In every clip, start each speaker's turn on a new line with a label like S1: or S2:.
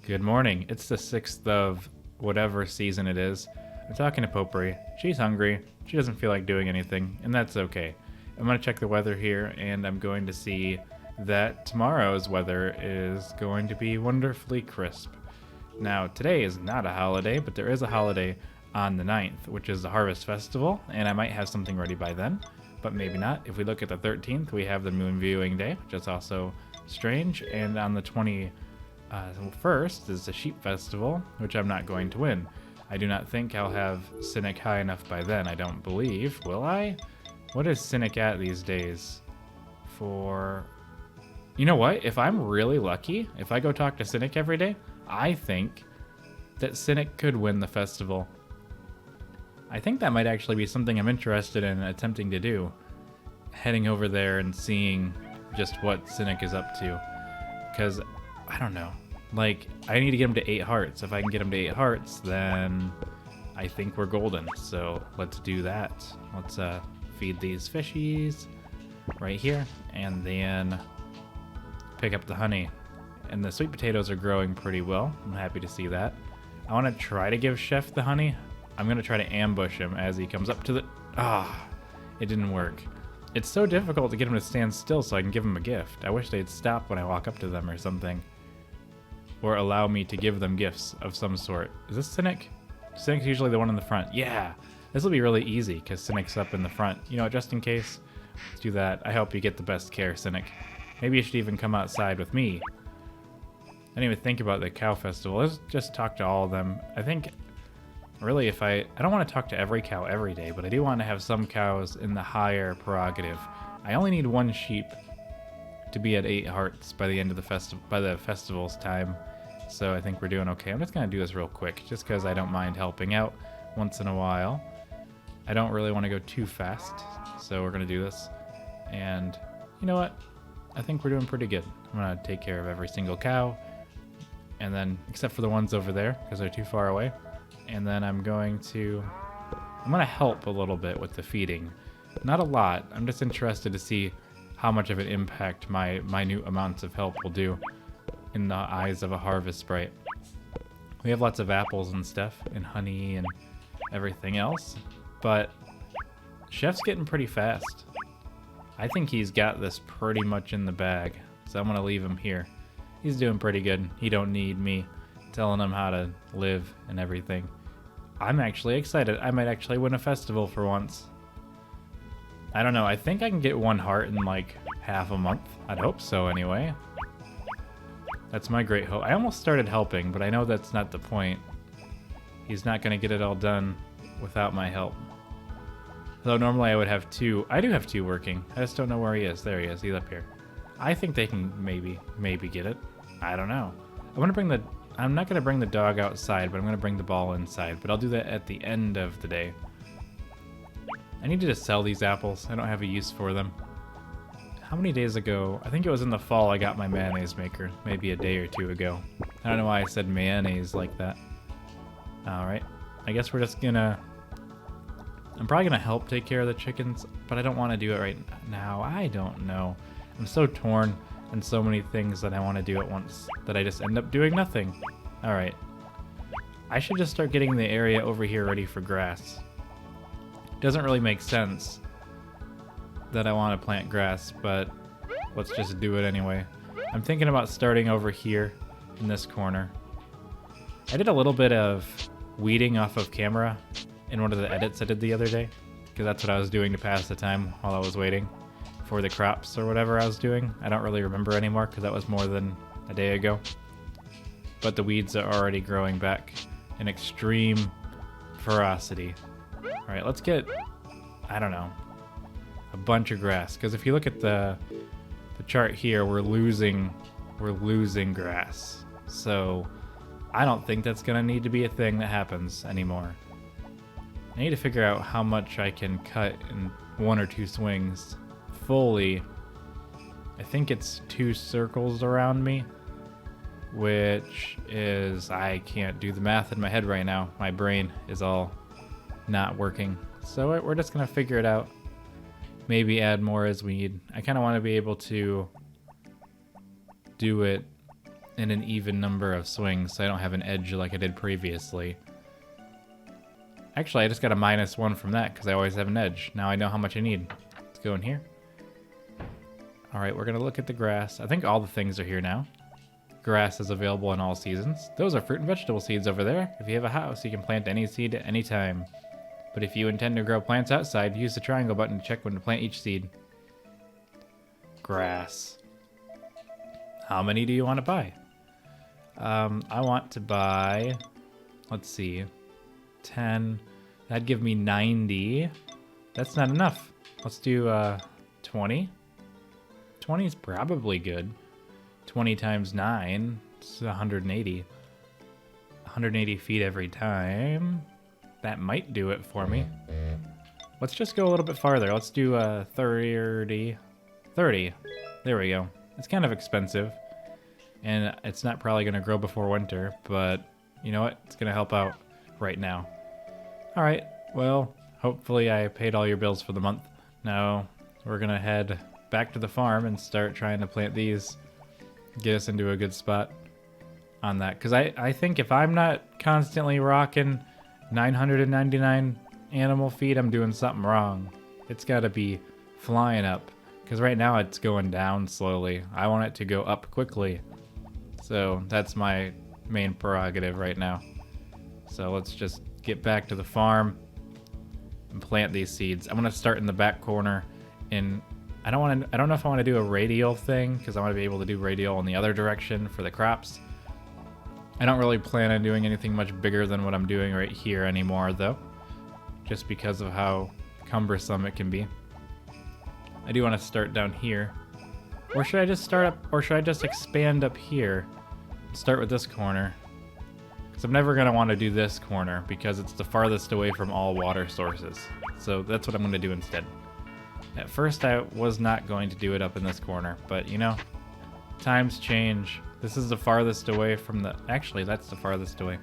S1: Good morning. It's the 6th of whatever season it is. I'm talking to Potpourri. She's hungry. She doesn't feel like doing anything, and that's okay. I'm going to check the weather here, and I'm going to see that tomorrow's weather is going to be wonderfully crisp. Now, today is not a holiday, but there is a holiday on the 9th, which is the Harvest Festival, and I might have something ready by then, but maybe not. If we look at the 13th, we have the Moon Viewing Day, which is also strange, and on the 21st is the Sheep Festival, which I'm not going to win. I do not think I'll have Cynic high enough by then, I don't believe. Will I? What is Cynic at these days? You know what? If I'm really lucky, if I go talk to Cynic every day, I think that Cynic could win the festival. I think that might actually be something I'm interested in attempting to do. Heading over there and seeing just what Cynic is up to. Because, I don't know. Like, I need to get him to 8 hearts. If I can get him to 8 hearts, then I think we're golden. So, let's do that. Let's feed these fishies right here. And then pick up the honey. And the sweet potatoes are growing pretty well. I'm happy to see that. I want to try to give Chef the honey. I'm going to try to ambush him as he comes up to the... it didn't work. It's so difficult to get him to stand still so I can give him a gift. I wish they'd stop when I walk up to them or something. Or allow me to give them gifts of some sort. Is this Cynic? Cynic's usually the one in the front. Yeah! This will be really easy because Cynic's up in the front. You know, just in case, let's do that. I hope you get the best care, Cynic. Maybe you should even come outside with me. I didn't even think about the cow festival. Let's just talk to all of them. I think, really, I don't want to talk to every cow every day, but I do want to have some cows in the higher prerogative. I only need 1 sheep to be at 8 hearts by the end of the festival's time. So I think we're doing okay. I'm just going to do this real quick, just because I don't mind helping out once in a while. I don't really want to go too fast, so we're going to do this. And you know what? I think we're doing pretty good. I'm going to take care of every single cow, and then, except for the ones over there, because they're too far away. And then I'm going to help a little bit with the feeding. Not a lot. I'm just interested to see how much of an impact my minute amounts of help will do in the eyes of a harvest sprite. We have lots of apples and stuff, and honey and everything else, but Chef's getting pretty fast. I think he's got this pretty much in the bag, so I'm going to leave him here. He's doing pretty good. He don't need me telling him how to live and everything. I'm actually excited. I might actually win a festival for once. I don't know. I think I can get 1 heart in like half a month. I'd hope so anyway. That's my great hope. I almost started helping, but I know that's not the point. He's not going to get it all done without my help. Though normally I would have 2. I do have 2 working. I just don't know where he is. There he is. He's up here. I think they can maybe get it. I don't know. I'm not going to bring the dog outside, but I'm going to bring the ball inside. But I'll do that at the end of the day. I need to just sell these apples. I don't have a use for them. How many days ago? I think it was in the fall I got my mayonnaise maker. Maybe a day or 2 ago. I don't know why I said mayonnaise like that. Alright. I guess we're just gonna... I'm probably gonna help take care of the chickens, but I don't want to do it right now. I don't know. I'm so torn and so many things that I want to do at once that I just end up doing nothing. Alright. I should just start getting the area over here ready for grass. Doesn't really make sense that I want to plant grass, but let's just do it anyway. I'm thinking about starting over here in this corner. I did a little bit of weeding off of camera in one of the edits I did the other day, because that's what I was doing to pass the time while I was waiting for the crops or whatever I was doing. I don't really remember anymore because that was more than a day ago. But the weeds are already growing back in extreme ferocity. Alright, let's get, I don't know, a bunch of grass. Because if you look at the chart here, we're losing grass. So I don't think that's going to need to be a thing that happens anymore. I need to figure out how much I can cut in 1 or 2 swings fully. I think it's 2 circles around me, which is, I can't do the math in my head right now. My brain is all not working. So we're just going to figure it out. Maybe add more as we need. I kind of want to be able to do it in an even number of swings, so I don't have an edge like I did previously. Actually, I just got a -1 from that because I always have an edge. Now I know how much I need. Let's go in here. Alright, we're going to look at the grass. I think all the things are here now. Grass is available in all seasons. Those are fruit and vegetable seeds over there. If you have a house, you can plant any seed at any time. But if you intend to grow plants outside, use the triangle button to check when to plant each seed. Grass. How many do you want to buy? I want to buy, let's see, 10. That'd give me 90. That's not enough. Let's do 20. 20 is probably good. 20 times 9, it's 180. 180 feet every time. That might do it for me. Let's just go a little bit farther. Let's do 30. 30. There we go. It's kind of expensive. And it's not probably going to grow before winter, but you know what? It's going to help out right now. Alright, well, hopefully I paid all your bills for the month. Now we're going to head back to the farm and start trying to plant these. Get us into a good spot on that. Because I think if I'm not constantly rocking 999 animal feed, I'm doing something wrong. It's got to be flying up. Because right now it's going down slowly. I want it to go up quickly. So that's my main prerogative right now. So let's just get back to the farm and plant these seeds. I'm going to start in the back corner. I don't know if I want to do a radial thing because I want to be able to do radial in the other direction for the crops. I don't really plan on doing anything much bigger than what I'm doing right here anymore though, just because of how cumbersome it can be. I do want to start down here. Or should I just start up, or should I just expand up here? Start with this corner. Because I'm never going to want to do this corner because it's the farthest away from all water sources. So that's what I'm going to do instead. At first I was not going to do it up in this corner, but you know, times change. This is the farthest away from the, actually that's the farthest away.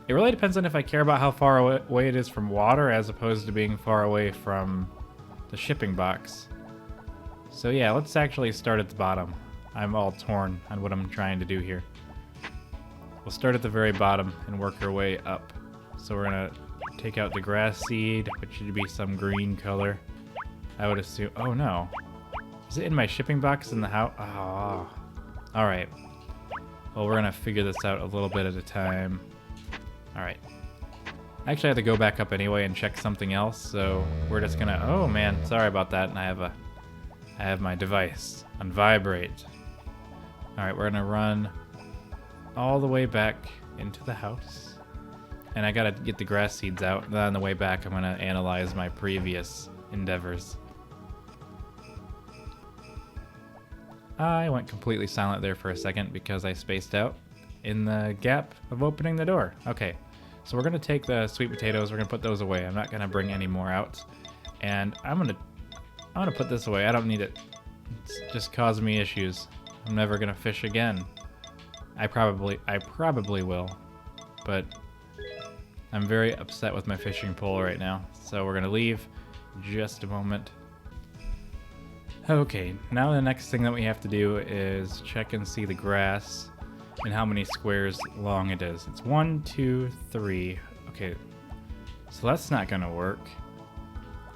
S1: It really depends on if I care about how far away it is from water as opposed to being far away from the shipping box. So yeah, let's actually start at the bottom. I'm all torn on what I'm trying to do here. We'll start at the very bottom and work our way up. So we're gonna take out the grass seed, which should be some green color. I would assume, oh no. Is it in my shipping box in the house? Oh. Alright. Well, we're gonna figure this out a little bit at a time. Alright. I actually have to go back up anyway and check something else, so we're just gonna, oh man, sorry about that, and I have my device on vibrate. Alright, we're gonna run all the way back into the house. And I gotta get the grass seeds out. Then on the way back, I'm gonna analyze my previous endeavors. I went completely silent there for a second because I spaced out in the gap of opening the door. Okay, so we're gonna take the sweet potatoes, we're gonna put those away. I'm not gonna bring any more out. And I'm gonna put this away. I don't need it. It's just causing me issues. I'm never gonna fish again. I probably will, but I'm very upset with my fishing pole right now. So we're gonna leave just a moment. Okay, now the next thing that we have to do is check and see the grass and how many squares long it is. It's 1, 2, 3. Okay, so that's not gonna work.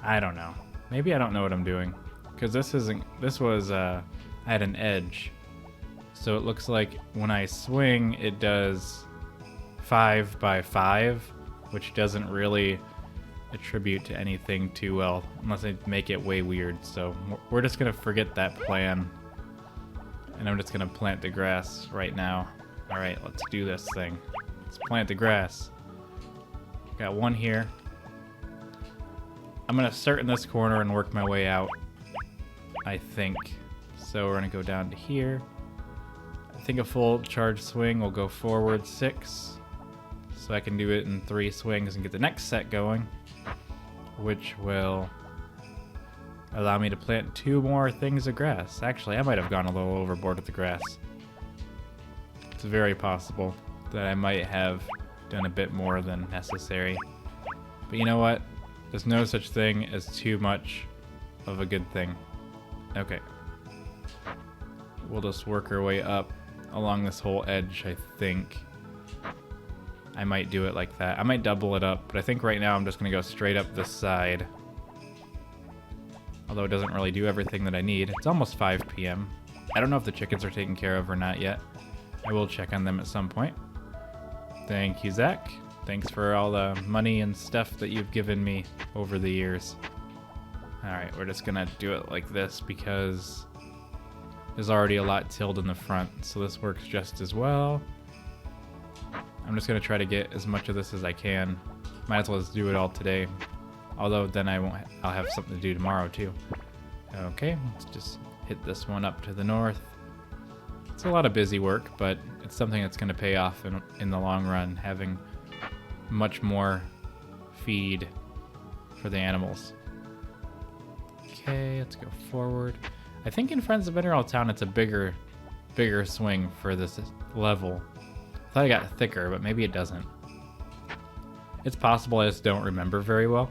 S1: I don't know. Maybe I don't know what I'm doing. Because I had an edge. So it looks like when I swing, it does 5 by 5, which doesn't really attribute to anything too well, unless I make it way weird. So we're just gonna forget that plan. And I'm just gonna plant the grass right now. Alright, let's do this thing. Let's plant the grass. Got one here. I'm gonna start in this corner and work my way out, I think. So we're gonna go down to here. I think a full charge swing will go forward 6. So I can do it in 3 swings and get the next set going, which will allow me to plant 2 more things of grass. Actually, I might have gone a little overboard with the grass. It's very possible that I might have done a bit more than necessary. But you know what? There's no such thing as too much of a good thing. Okay. We'll just work our way up along this whole edge, I think. I might do it like that. I might double it up, but I think right now I'm just going to go straight up this side. Although it doesn't really do everything that I need. It's almost 5 p.m. I don't know if the chickens are taken care of or not yet. I will check on them at some point. Thank you, Zach. Thanks for all the money and stuff that you've given me over the years. Alright, we're just gonna do it like this because there's already a lot tilled in the front, so this works just as well. I'm just gonna try to get as much of this as I can. Might as well just do it all today. Although then I'll have something to do tomorrow too. Okay, let's just hit this one up to the north. It's a lot of busy work, but it's something that's gonna pay off in the long run, having much more feed for the animals. Okay, let's go forward. I think in Friends of Mineral Town it's a bigger swing for this level. I thought it got thicker, but maybe it doesn't. It's possible I just don't remember very well,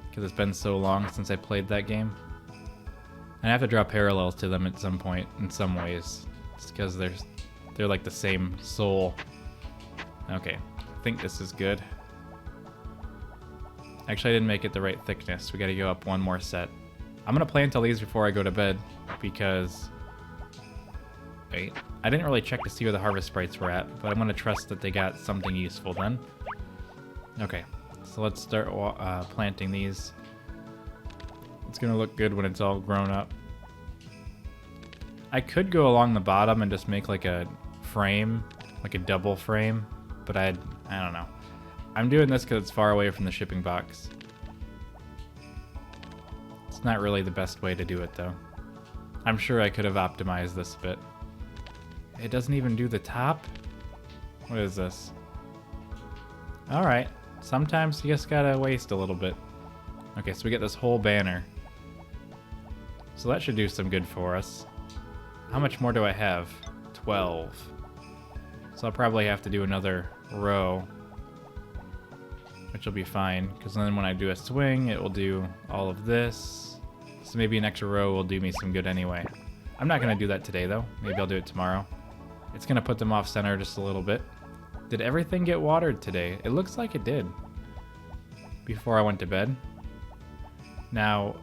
S1: because it's been so long since I played that game. And I have to draw parallels to them at some point, in some ways. It's because they're like the same soul. Okay, I think this is good. Actually, I didn't make it the right thickness. We gotta go up one more set. I'm gonna plant all these before I go to bed, because... Wait, I didn't really check to see where the harvest sprites were at, but I'm gonna trust that they got something useful then. Okay, so let's start planting these. It's gonna look good when it's all grown up. I could go along the bottom and just make like a frame, like a double frame, but I don't know. I'm doing this because it's far away from the shipping box. It's not really the best way to do it though. I'm sure I could have optimized this a bit. It doesn't even do the top? What is this? Alright, sometimes you just gotta waste a little bit. Okay, so we get this whole banner. So that should do some good for us. How much more do I have? 12. So I'll probably have to do another row, which will be fine, because then when I do a swing, it will do all of this. So maybe an extra row will do me some good anyway. I'm not going to do that today, though. Maybe I'll do it tomorrow. It's going to put them off center just a little bit. Did everything get watered today? It looks like it did before I went to bed. Now,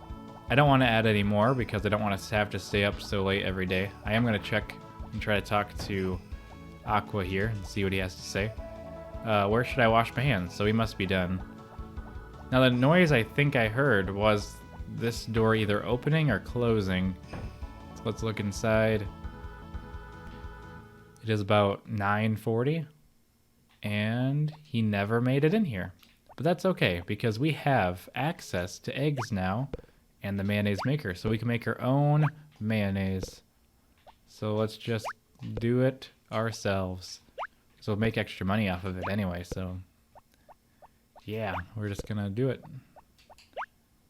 S1: I don't want to add any more because I don't want to have to stay up so late every day. I am going to check and try to talk to Aqua here and see what he has to say. Where should I wash my hands? So he must be done. Now the noise I think I heard was this door either opening or closing. So let's look inside. It is about 9:40 and he never made it in here. But that's okay because we have access to eggs now and the mayonnaise maker, so we can make our own mayonnaise. So let's just do it ourselves. So we'll make extra money off of it anyway, so yeah, we're just gonna do it.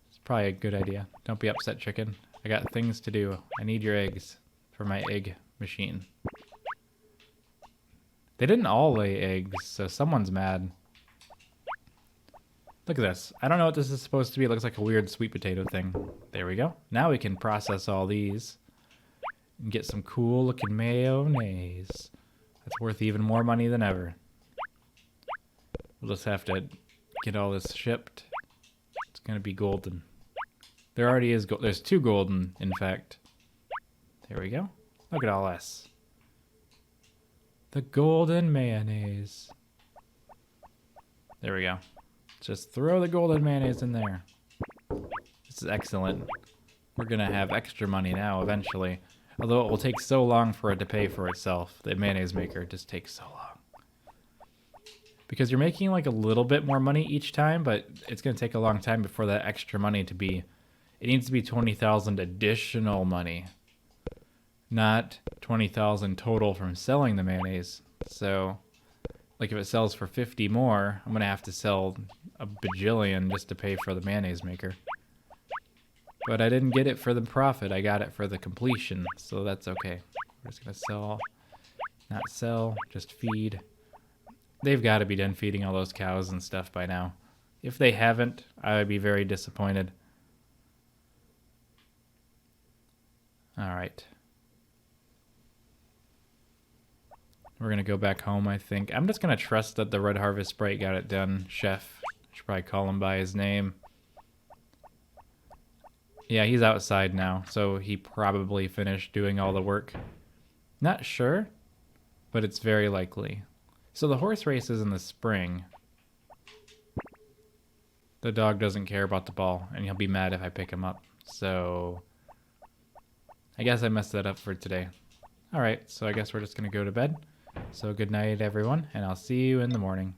S1: It's probably a good idea. Don't be upset, chicken. I got things to do. I need your eggs for my egg machine. They didn't all lay eggs, so someone's mad. Look at this. I don't know what this is supposed to be. It looks like a weird sweet potato thing. There we go. Now we can process all these and get some cool looking mayonnaise. That's worth even more money than ever. We'll just have to get all this shipped. It's gonna be golden. There already is gold. There's 2 golden, in fact. There we go. Look at all this. The golden mayonnaise. There we go. Just throw the golden mayonnaise in there. This is excellent. We're gonna have extra money now eventually. Although it will take so long for it to pay for itself. The mayonnaise maker just takes so long. Because you're making like a little bit more money each time, but it's gonna take a long time before that extra money to be... It needs to be 20,000 additional money. Not 20,000 total from selling the mayonnaise. So... Like if it sells for 50 more, I'm going to have to sell a bajillion just to pay for the mayonnaise maker. But I didn't get it for the profit, I got it for the completion, so that's okay. We're just going to sell, not sell, just feed. They've got to be done feeding all those cows and stuff by now. If they haven't, I would be very disappointed. Alright. We're going to go back home, I think. I'm just going to trust that the Red Harvest Sprite got it done. Chef. Should probably call him by his name. Yeah, he's outside now, so he probably finished doing all the work. Not sure, but it's very likely. So the horse race is in the spring. The dog doesn't care about the ball, and he'll be mad if I pick him up. So I guess I messed that up for today. All right, so I guess we're just going to go to bed. So good night, everyone, and I'll see you in the morning.